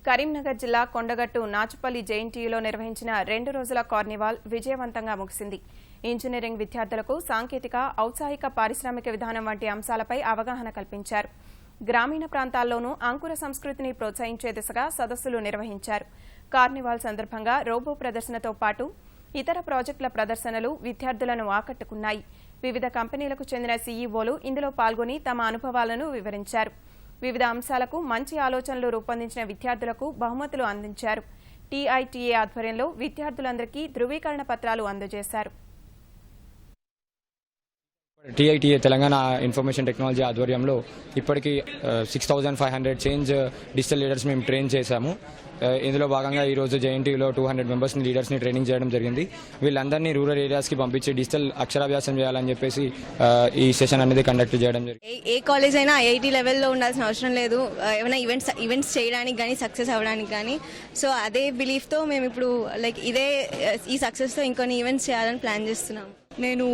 కరీంనగర్ జిల్లా కొండగట్టు నాచుపల్లి జేఎన్టీయూలో నిర్వహించిన 2 రోజుల కార్నివాల్ విజయవంతంగా ముగిసింది. ఇంజనీరింగ్ విద్యార్థులకు సాంకేతిక, ఔత్సాహిక పారిశ్రామిక విధానం వంటి అంశాలపై అవగాహన కల్పించారు. గ్రామీణ ప్రాంతాల్లోనూ అంకుర సంస్కృతిని ప్రోత్సహించే దిశగా సదస్సులు నిర్వహించారు. కార్నివాల్ సందర్భంగా రోబో ప్రదర్శనతో పాటు ఇతర ప్రాజెక్టుల ప్రదర్శనలు విద్యార్థులను ఆకట్టుకున్నాయి. వివిధ కంపెనీలకు చెందిన సీఈఓలు ఇందులో పాల్గొని తమ అనుభవాలను వివరించారు. వివిధ అంశాలకు మంచి ఆలోచనలు రూపొందించిన విద్యార్థులకు బహుమతులు అందించారు. టీఐటీఏ ఆధ్వర్యంలో విద్యార్థులందరికీ ధృవీకరణ పత్రాలు అందజేశారు. టీఐటీఏ తెలంగాణ ఇన్ఫర్మేషన్ టెక్నాలజీ ఆధ్వర్యంలో ఇప్పటికీ 6500 చేంజ్ డిజిటల్ లీడర్స్ మేము ట్రైన్ చేశాము. ఇందులో భాగంగా ఈరోజు జేఎన్టీయూలో 200 మెంబర్స్ని లీడర్స్ని ట్రైనింగ్ చేయడం జరిగింది. వీళ్ళందరినీ రూరల్ ఏరియాస్కి పంపించి డిజిటల్ అక్షరాభ్యాసం చేయాలని చెప్పేసి ఈ సెషన్ అనేది కండక్ట్ చేయడం జరిగింది. ఏ కాలేజ్ అయినా ఐఐటీ లెవెల్లో ఉండాల్సిన అవసరం లేదు, ఏమైనా ఈవెంట్స్ చేయడానికి కానీ సక్సెస్ అవ్వడానికి కానీ. సో అదే బిలీఫ్తో మేము ఇప్పుడు ఈ సక్సెస్తో ఇంకొన్ని ఈవెంట్స్ చేయాలని ప్లాన్ చేస్తున్నాం. నేను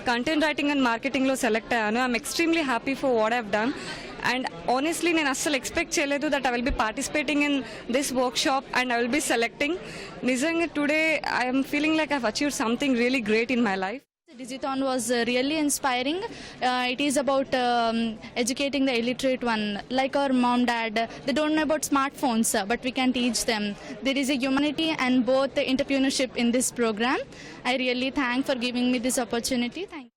కంటెంట్ రైటింగ్ అండ్ మార్కెటింగ్లో సెలెక్ట్ అయ్యాను. I'm extremely happy for what I've done. And honestly, నేను అస్సలు ఎక్స్పెక్ట్ చేయలేదు that I will be participating in this workshop and I will be selecting. నిజంగా today I am feeling like I've achieved something really great in my life. The Digithon was really inspiring. It is about educating the illiterate one, like our mom, dad. They don't know about smartphones, but we can teach them. There is a humanity and both entrepreneurship in this program. I really thank for giving me this opportunity. Thank you.